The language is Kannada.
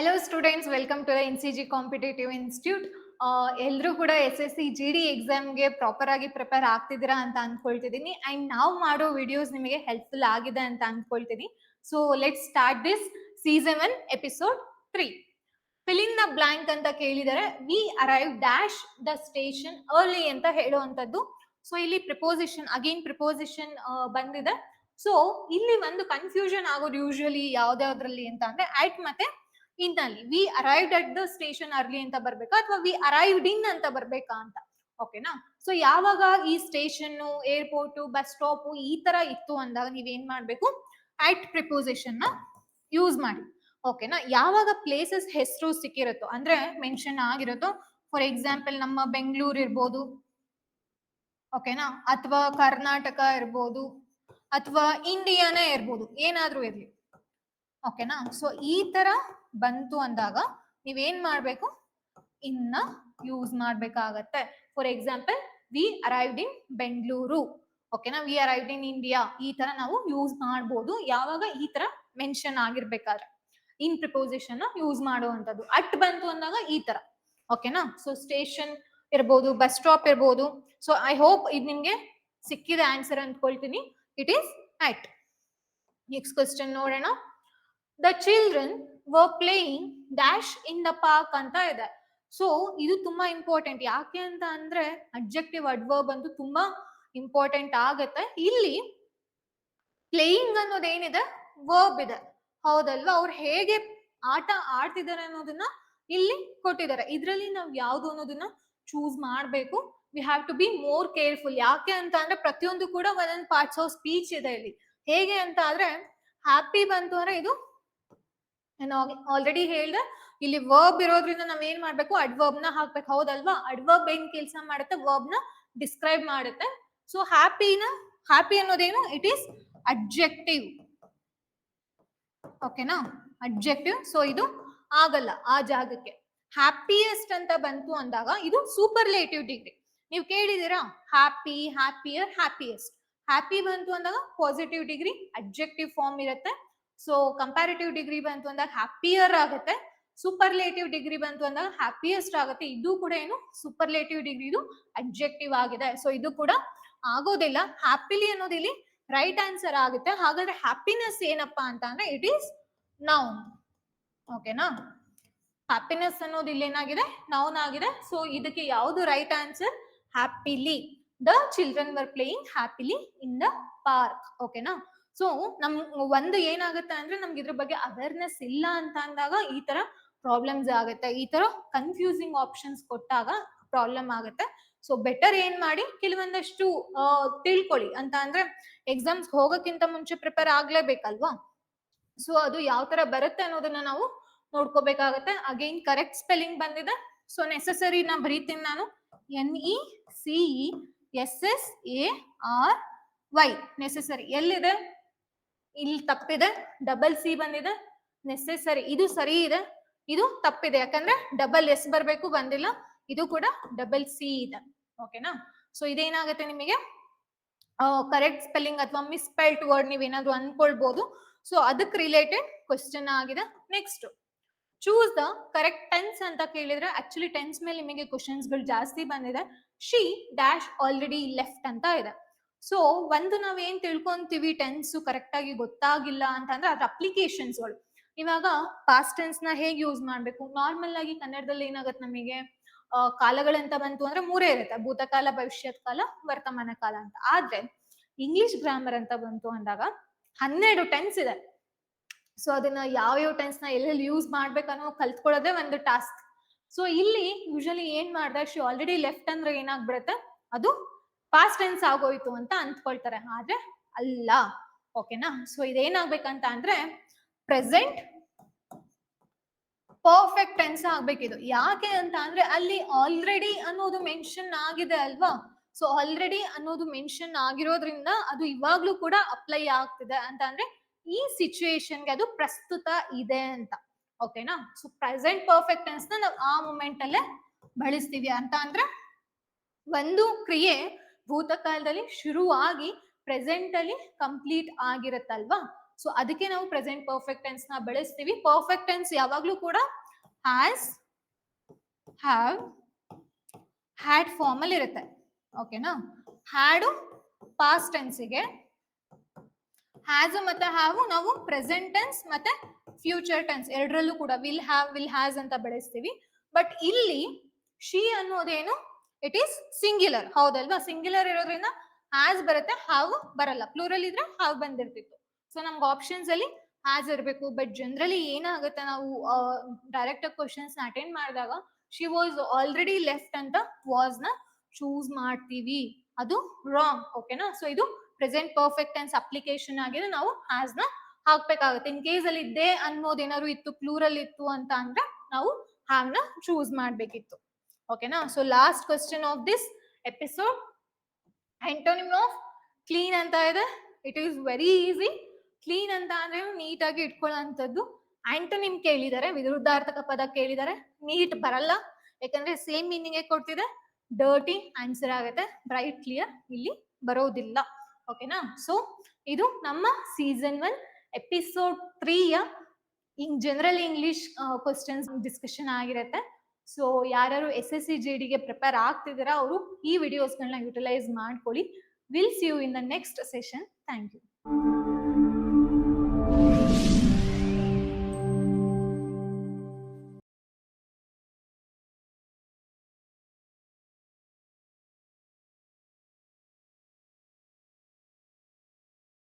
Hello students, welcome to the NCG Competitive Institute. ಎಲ್ಲರೂ ಕೂಡ SSC GD ಎಕ್ಸಾಮ್ಗೆ ಪ್ರಾಪರ್ ಆಗಿ ಪ್ರಿಪೇರ್ ಆಗ್ತಿದ್ದೀರಾ ಅಂತ ಅನ್ಕೊಳ್ತಿದ್ದೀನಿ ಅಂಡ್ ನಾವು ಮಾಡೋ ವಿಡಿಯೋಸ್ ನಿಮಗೆ ಹೆಲ್ಪ್ಫುಲ್ ಆಗಿದೆ ಅಂತ ಅನ್ಕೊಳ್ತೀನಿ. So let's start this season 1 episode 3. Fill in the blank ಅಂತ ಕೇಳಿದರೆ we arrive dash the station early ಅಂತ ಹೇಳುವಂಥದ್ದು. ಸೊ ಇಲ್ಲಿ ಪ್ರಿಪೋಸಿಷನ್ ಅಗೇನ್ ಪ್ರಿಪೋಸಿಷನ್ ಬಂದಿದೆ. ಸೊ ಇಲ್ಲಿ ಒಂದು ಕನ್ಫ್ಯೂಷನ್ ಆಗೋದು ಯೂಶುವಲಿ ಯಾವ್ದಾವ್ದ್ರಲ್ಲಿ ಅಂತ ಅಂದ್ರೆ ಅಟ್ ಮತ್ತೆ ಇಂದಲ್ಲಿ we arrived at the station early ಅಂತ ಬರ್ಬೇಕಾ ಅಥವಾ ವಿ ಅರೈವ್ಡ್ ಇನ್ ಅಂತ ಬರ್ಬೇಕಾ ಅಂತ. ಓಕೆನಾ. ಸೊ ಯಾವಾಗ ಈ ಸ್ಟೇಷನ್ ಏರ್ಪೋರ್ಟ್ ಬಸ್ ಸ್ಟಾಪ್ ಈ ತರ ಇತ್ತು ಅಂದಾಗ ನೀವೇನ್ ಮಾಡ್ಬೇಕು, ಅಟ್ ಪ್ರಿಪೋಸಿಷನ್ ನ ಯೂಸ್ ಮಾಡಿ. ಓಕೆನಾ. ಯಾವಾಗ ಪ್ಲೇಸಸ್ ಹೆಸರು ಸಿಕ್ಕಿರುತ್ತೋ ಅಂದ್ರೆ ಮೆನ್ಷನ್ ಆಗಿರುತ್ತೋ, ಫಾರ್ ಎಕ್ಸಾಂಪಲ್ ನಮ್ಮ ಬೆಂಗಳೂರು ಇರ್ಬೋದು, ಓಕೆನಾ, ಅಥವಾ ಕರ್ನಾಟಕ ಇರ್ಬೋದು, ಅಥವಾ ಇಂಡಿಯಾನೇ ಇರ್ಬೋದು, ಏನಾದ್ರೂ ಇರ್ಲಿ. ಓಕೆನಾ. ಸೊ ಈ ತರ ಬಂತು ಅಂದಾಗ ನೀವೇನ್ ಮಾಡ್ಬೇಕು, ಇನ್ನ ಯೂಸ್ ಮಾಡ್ಬೇಕಾಗತ್ತೆ. ಫಾರ್ ಎಕ್ಸಾಂಪಲ್ ವಿ ಅರೈವ್ಡ್ ಇನ್ ಬೆಂಗಳೂರು, ಓಕೆನಾ, ವಿ ಅರೈವ್ಡ್ ಇನ್ ಇಂಡಿಯಾ, ಈ ತರ ನಾವು ಯೂಸ್ ಮಾಡ್ಬೋದು ಯಾವಾಗ ಈ ತರ ಮೆನ್ಷನ್ ಆಗಿರ್ಬೇಕಾದ್ರೆ ಇನ್ ಪ್ರಿಪೋಸಿಷನ್ ಯೂಸ್ ಮಾಡುವಂತದ್ದು. ಅಟ್ ಬಂತು ಅಂದಾಗ ಈ ತರ. ಓಕೆನಾ. ಸೊ ಸ್ಟೇಷನ್ ಇರ್ಬೋದು, ಬಸ್ ಸ್ಟಾಪ್ ಇರ್ಬೋದು. ಸೊ ಐ ಹೋಪ್ ಇದು ನಿಮ್ಗೆ ಸಿಕ್ಕಿದೆ ಆನ್ಸರ್ ಅಂದ್ಕೊಳ್ತೀನಿ. It is at. Next question ನೋಡೋಣ. The children were playing dash in the park ಅಂತ ಇದೆ. ಸೊ ಇದು ತುಂಬಾ ಇಂಪಾರ್ಟೆಂಟ್. ಯಾಕೆ ಅಂತ ಅಂದ್ರೆ ಅಡ್ಜೆಕ್ಟಿವ್ ಅಡ್ವರ್ಬ್ ಅಂತೂ ತುಂಬಾ ಇಂಪಾರ್ಟೆಂಟ್ ಆಗತ್ತೆ. ಇಲ್ಲಿ ಪ್ಲೇಯಿಂಗ್ ಅನ್ನೋದೇನಿದೆ ವರ್ಬ್ ಇದೆ, ಹೌದಲ್ವಾ. ಅವ್ರು ಹೇಗೆ ಆಟ ಆಡ್ತಿದ್ದಾರೆ ಅನ್ನೋದನ್ನ ಇಲ್ಲಿ ಕೊಟ್ಟಿದ್ದಾರೆ. ಇದ್ರಲ್ಲಿ ನಾವ್ ಯಾವ್ದು ಅನ್ನೋದನ್ನ ಚೂಸ್ ಮಾಡ್ಬೇಕು. We have to be more careful. ಯಾಕೆ ಅಂತ ಅಂದ್ರೆ ಪ್ರತಿಯೊಂದು ಕೂಡ ಒಂದೊಂದು ಪಾರ್ಟ್ಸ್ ಆಫ್ ಸ್ಪೀಚ್ ಇದೆ ಇಲ್ಲಿ. ಹೇಗೆ ಅಂತ ಆದ್ರೆ ಹ್ಯಾಪಿ ಬಂತು ಅಂದ್ರೆ ಇದು ನಾನು ಆಲ್ರೆಡಿ ಹೇಳ್ದೆ, ಇಲ್ಲಿ ವರ್ಬ್ ಇರೋದ್ರಿಂದ ನಾವ್ ಏನ್ ಮಾಡ್ಬೇಕು, ಅಡ್ವರ್ಬ್ ನ ಹಾಕ್ಬೇಕು, ಹೌದಲ್ವಾ. ಅಡ್ವರ್ಬ್ ಏನ್ ಕೆಲಸ ಮಾಡುತ್ತೆ, ವರ್ಬ್ ನ ಡಿಸ್ಕ್ರೈಬ್ ಮಾಡುತ್ತೆ. ಸೊ ಹ್ಯಾಪಿ ಅನ್ನೋದೇನು, ಇಟ್ ಈಸ್ ಅಡ್ಜೆಕ್ಟಿವ್. ಓಕೆನಾ, ಅಡ್ಜೆಕ್ಟಿವ್. ಸೊ ಇದು ಆಗಲ್ಲ ಆ ಜಾಗಕ್ಕೆ. ಹ್ಯಾಪಿಯೆಸ್ಟ್ ಅಂತ ಬಂತು ಅಂದಾಗ ಇದು ಸೂಪರ್ಲೇಟಿವ್ ಡಿಗ್ರಿ. ನೀವು ಕೇಳಿದೀರಾ ಹ್ಯಾಪಿ, ಹ್ಯಾಪಿಯರ್, ಹ್ಯಾಪಿಯೆಸ್ಟ್. ಹ್ಯಾಪಿ ಬಂತು ಅಂದಾಗ ಪಾಸಿಟಿವ್ ಡಿಗ್ರಿ ಅಡ್ಜೆಕ್ಟಿವ್ ಫಾರ್ಮ್ ಇರುತ್ತೆ. ಸೊ ಕಂಪ್ಯಾರಿಟಿವ್ ಡಿಗ್ರಿ ಬಂತು ಅಂದಾಗ ಹ್ಯಾಪಿಯರ್ ಆಗುತ್ತೆ. ಸೂಪರ್ಲೇಟಿವ್ ಡಿಗ್ರಿ ಬಂತು ಅಂದಾಗ ಹ್ಯಾಪಿಯೆಸ್ಟ್ ಆಗುತ್ತೆ. ಇದು ಕೂಡ ಏನು ಸೂಪರ್ಲೇಟಿವ್ ಡಿಗ್ರಿ, ಇದು ಅಡ್ಜೆಕ್ಟಿವ್ ಆಗಿದೆ. ಸೊ ಇದು ಕೂಡ ಆಗೋದಿಲ್ಲ. ಹ್ಯಾಪಿಲಿ ಅನ್ನೋದು ಇಲ್ಲಿ ರೈಟ್ ಆನ್ಸರ್ ಆಗುತ್ತೆ. ಹಾಗಾದ್ರೆ ಹ್ಯಾಪಿನೆಸ್ ಏನಪ್ಪಾ ಅಂತ ಅಂದ್ರೆ ಇಟ್ ಈಸ್ ನೌನ್. ಓಕೆನಾ. ಹ್ಯಾಪಿನೆಸ್ ಅನ್ನೋದು ಇಲ್ಲಿ ಏನಾಗಿದೆ, ನೌನ್ ಆಗಿದೆ. ಸೊ ಇದಕ್ಕೆ ಯಾವುದು right answer, happily. The children were playing happily in the park. ಓಕೆನಾ. ಸೊ ನಮ್ ಒಂದು ಏನಾಗುತ್ತೆ ಅಂದ್ರೆ ನಮ್ಗೆ ಇದ್ರ ಬಗ್ಗೆ ಅವೇರ್ನೆಸ್ ಇಲ್ಲ ಅಂತ ಅಂದಾಗ ಈ ತರ ಪ್ರಾಬ್ಲಮ್ಸ್ ಆಗುತ್ತೆ. ಈ ತರ ಕನ್ಫ್ಯೂಸಿಂಗ್ ಆಪ್ಷನ್ಸ್ ಕೊಟ್ಟಾಗ ಪ್ರಾಬ್ಲಮ್ ಆಗುತ್ತೆ. ಸೊ ಬೆಟರ್ ಏನ್ ಮಾಡಿ, ಕೆಲವೊಂದಷ್ಟು ತಿಳ್ಕೊಳ್ಳಿ. ಅಂತ ಅಂದ್ರೆ ಎಕ್ಸಾಮ್ಸ್ ಹೋಗೋಕ್ಕಿಂತ ಮುಂಚೆ ಪ್ರಿಪೇರ್ ಆಗ್ಲೇಬೇಕಲ್ವಾ. ಸೊ ಅದು ಯಾವ ತರ ಬರುತ್ತೆ ಅನ್ನೋದನ್ನ ನಾವು ನೋಡ್ಕೋಬೇಕಾಗತ್ತೆ. ಅಗೈನ್ ಕರೆಕ್ಟ್ ಸ್ಪೆಲ್ಲಿಂಗ್ ಬಂದಿದೆ. ಸೊ ನೆಸೆಸರಿ ನಾ ಬರೀತೀನಿ ನಾನು, NECESSARY. ನೆಸೆಸರಿ ಎಲ್ಲಿದೆ, ಇಲ್ಲಿ ತಪ್ಪಿದೆ, ಡಬಲ್ ಸಿ ಬಂದಿದೆ. ನೆಸೆಸರಿ ಇದು ಸರಿ ಇದೆ, ಇದು ತಪ್ಪಿದೆ. ಯಾಕಂದ್ರೆ ಡಬಲ್ ಎಸ್ ಬರ್ಬೇಕು, ಬಂದಿಲ್ಲ. ಇದು ಕೂಡ ಡಬಲ್ ಸಿ ಇದೆ. ಓಕೆನಾ. ಸೊ ಇದೇನಾಗುತ್ತೆ ನಿಮಗೆ ಕರೆಕ್ಟ್ ಸ್ಪೆಲ್ಲಿಂಗ್ ಅಥವಾ ಮಿಸ್ಪೆಲ್ಟ್ ವರ್ಡ್ ನೀವೇನಾದ್ರೂ ಅನ್ಕೊಳ್ಬಹುದು. ಸೊ ಅದಕ್ಕೆ ರಿಲೇಟೆಡ್ ಕ್ವಶನ್ ಆಗಿದೆ. Next choose the correct tense ಅಂತ ಕೇಳಿದ್ರೆ ಆಕ್ಚುಲಿ ಟೆನ್ಸ್ ಮೇಲೆ ನಿಮಗೆ ಕ್ವಶನ್ಸ್ ಗಳು ಜಾಸ್ತಿ ಬಂದಿದೆ. ಶಿ ಡ್ಯಾಶ್ ಆಲ್ರೆಡಿ ಲೆಫ್ಟ್ ಅಂತ ಇದೆ. ಸೊ ಒಂದು ನಾವೇನ್ ತಿಳ್ಕೊಂತೀವಿ ಟೆನ್ಸ್ ಕರೆಕ್ಟ್ ಆಗಿ ಗೊತ್ತಾಗಿಲ್ಲ ಅಂತಂದ್ರೆ ಅದ್ರ ಅಪ್ಲಿಕೇಶನ್ಸ್ಗಳು. ಇವಾಗ ಪಾಸ್ಟ್ ಟೆನ್ಸ್ ನ ಹೇಗೆ ಯೂಸ್ ಮಾಡ್ಬೇಕು, ನಾರ್ಮಲ್ ಆಗಿ ಕನ್ನಡದಲ್ಲಿ ಏನಾಗುತ್ತೆ ನಮಗೆ ಕಾಲಗಳಂತ ಬಂತು ಅಂದ್ರೆ ಮೂರೇ ಇರುತ್ತೆ, ಭೂತಕಾಲ, ಭವಿಷ್ಯತ್ ಕಾಲ, ವರ್ತಮಾನ ಕಾಲ ಅಂತ. ಆದ್ರೆ ಇಂಗ್ಲಿಷ್ ಗ್ರಾಮರ್ ಅಂತ ಬಂತು ಅಂದಾಗ 12 ಟೆನ್ಸ್ ಇದೆ. ಸೊ ಅದನ್ನ ಯಾವ ಟೆನ್ಸ್ ನ ಎಲ್ಲೆಲ್ಲಿ ಯೂಸ್ ಮಾಡ್ಬೇಕನ್ನೋ ಕಲ್ತ್ಕೊಳ್ಳೋದೇ ಒಂದು ಟಾಸ್ಕ್. ಸೊ ಇಲ್ಲಿ ಯೂಶಲಿ ಏನ್ ಮಾಡ್ದೆ, ಶಿ ಆಲ್ರೆಡಿ ಲೆಫ್ಟ್ ಅಂದ್ರೆ ಏನಾಗ್ಬಿಡುತ್ತೆ, ಅದು ಪಾಸ್ಟ್ ಟೆನ್ಸ್ ಆಗೋಯ್ತು ಅಂತ ಅಂದ್ಕೊಳ್ತಾರೆ. ಆದ್ರೆ ಅಲ್ಲ. ಓಕೆನಾ. ಸೊ ಇದೇನಾಗ್ಬೇಕಂತ ಅಂದ್ರೆ ಪ್ರೆಸೆಂಟ್ ಪರ್ಫೆಕ್ಟ್ ಟೆನ್ಸ್ ಆಗ್ಬೇಕಿದು. ಯಾಕೆ ಅಂತ ಅಂದ್ರೆ ಅಲ್ಲಿ ಆಲ್ರೆಡಿ ಅನ್ನೋದು ಮೆನ್ಷನ್ ಆಗಿದೆ ಅಲ್ವಾ. ಸೊ ಆಲ್ರೆಡಿ ಅನ್ನೋದು ಮೆನ್ಷನ್ ಆಗಿರೋದ್ರಿಂದ ಅದು ಇವಾಗ್ಲೂ ಕೂಡ ಅಪ್ಲೈ ಆಗ್ತಿದೆ ಅಂತ ಅಂದ್ರೆ ಈ ಸಿಚುಯೇಷನ್ಗೆ ಅದು ಪ್ರಸ್ತುತ ಇದೆ ಅಂತ. ಓಕೆನಾ. ಸೊ ಪ್ರೆಸೆಂಟ್ ಪರ್ಫೆಕ್ಟ್ ಟೆನ್ಸ್ ನ ನಾವು ಆ ಮೂಮೆಂಟ್ ಅಲ್ಲೇ ಬಳಸ್ತೀವಿ ಅಂತ ಅಂದ್ರೆ ಒಂದು ಕ್ರಿಯೆ ಭೂತಕಾಲದಲ್ಲಿ ಶುರುವಾಗಿ ಪ್ರೆಸೆಂಟ್ ಅಲ್ಲಿ ಕಂಪ್ಲೀಟ್ ಆಗಿರುತ್ತಲ್ವಾ. ಸೊ ಅದಕ್ಕೆ ನಾವು ಪ್ರೆಸೆಂಟ್ ಪರ್ಫೆಕ್ಟ್ ಟೆನ್ಸ್ ನ ಬಳಸ್ತೀವಿ. ಪರ್ಫೆಕ್ಟ್ ಟೆನ್ಸ್ ಯಾವಾಗ್ಲೂ ಕೂಡ ಹ್ಯಾಸ್, ಹ್ಯಾವ್, ಹ್ಯಾಡ್ ಫಾರ್ಮ್ ಅಲ್ಲಿ ಇರುತ್ತೆ. ಓಕೆನಾ? ಹ್ಯಾಡು ಪಾಸ್ಟ್ ಟೆನ್ಸಿಗೆ, ಹ್ಯಾಸ್ ಮತ್ತೆ ಹ್ಯಾವ್ ನಾವು ಪ್ರೆಸೆಂಟ್ ಟೆನ್ಸ್ ಮತ್ತೆ ಫ್ಯೂಚರ್ ಟೆನ್ಸ್ ಎರಡರಲ್ಲೂ ಕೂಡ ವಿಲ್ ಹ್ಯಾವ್, ವಿಲ್ ಹ್ಯಾಸ್ ಅಂತ ಬಳಸ್ತೀವಿ. ಬಟ್ ಇಲ್ಲಿ ಶಿ ಅನ್ನೋದೇನು, ಇಟ್ ಈಸ್ ಸಿಂಗ್ಯುಲರ್, ಹೌದಲ್ವಾ? ಸಿಂಗ್ಯುಲರ್ ಇರೋದ್ರಿಂದ ಹ್ಯಾಸ್ ಬರುತ್ತೆ, ಹ್ಯಾವ್ ಬರಲ್ಲ. ಪ್ಲೂರಲ್ ಇದ್ರೆ ಹ್ಯಾವ್ ಬಂದಿರ್ತಿತ್ತು. ಸೊ ನಮ್ಗೆ ಆಪ್ಷನ್ಸ್ ಅಲ್ಲಿ ಹ್ಯಾಸ್ ಇರಬೇಕು. ಬಟ್ ಜನರಲಿ ಏನಾಗುತ್ತೆ, ನಾವು ಡೈರೆಕ್ಟ್ ಕ್ವಶನ್ಸ್ ಅಟೆಂಡ್ ಮಾಡಿದಾಗ ಶಿ ವಾಸ್ ಆಲ್ರೆಡಿ ಲೆಫ್ಟ್ ಅಂತ ವಾಸ್ ನ ಚೂಸ್ ಮಾಡ್ತೀವಿ. ಅದು ರಾಂಗ್. ಓಕೆನಾ? ಸೊ ಇದು ಪ್ರೆಸೆಂಟ್ ಪರ್ಫೆಕ್ಟ್ ಟೆನ್ಸ್ ಅಪ್ಲಿಕೇಶನ್ ಆಗಿದೆ. ನಾವು ಹ್ಯಾಸ್ ನ ಹಾಕ್ಬೇಕಾಗುತ್ತೆ. ಇನ್ ಕೇಸ್ ಅಲ್ಲಿ ದೇ ಅನ್ನೋದೇನಾದ್ರು ಇತ್ತು, ಪ್ಲೂರಲ್ ಇತ್ತು ಅಂತ ಅಂದ್ರೆ ನಾವು ಹ್ಯಾವ್ ನ ಚೂಸ್ ಮಾಡ್ಬೇಕಿತ್ತು. ಓಕೆನಾ? So last question of this episode, ಆಂಟೋನಿಮ್ of clean ಅಂತ ಇದೆ. It is very easy. Clean ಅಂತ ಅಂದ್ರೆ ನೀಟಾಗಿ ಇಟ್ಕೊಳ್ಳೋಂಥದ್ದು. ಆಂಟೋನಿಮ್ ಕೇಳಿದ್ದಾರೆ, ವಿರುದ್ಧಾರ್ಥಕ ಪದ ಕೇಳಿದ್ದಾರೆ, ನೀಟ್ ಬರಲ್ಲ, ಯಾಕಂದ್ರೆ ಸೇಮ್ ಮೀನಿಂಗ್ ಕೊಡ್ತಿದೆ. ಡರ್ಟಿ ಆನ್ಸರ್ ಆಗುತ್ತೆ, ಬ್ರೈಟ್ ಕ್ಲಿಯರ್ ಇಲ್ಲಿ ಬರೋದಿಲ್ಲ. ಓಕೆನಾ? ಸೊ ಇದು ನಮ್ಮ ಸೀಸನ್ 1 ಎಪಿಸೋಡ್ 3ಯ ಜನರಲ್ ಇಂಗ್ಲಿಷ್ ಕ್ವಶನ್ಸ್ ಡಿಸ್ಕಷನ್ ಆಗಿರುತ್ತೆ. ಸೊ ಯಾರ್ಯಾರು SSC GD ಗೆ ಪ್ರಿಪೇರ್ ಆಗ್ತಿದ್ದೀರಾ ಅವರು ಈ ವಿಡಿಯೋಸ್ಗಳನ್ನ ಯುಟಿಲೈಸ್ ಮಾಡ್ಕೊಳ್ಳಿ. Will see you in the next session. Thank you.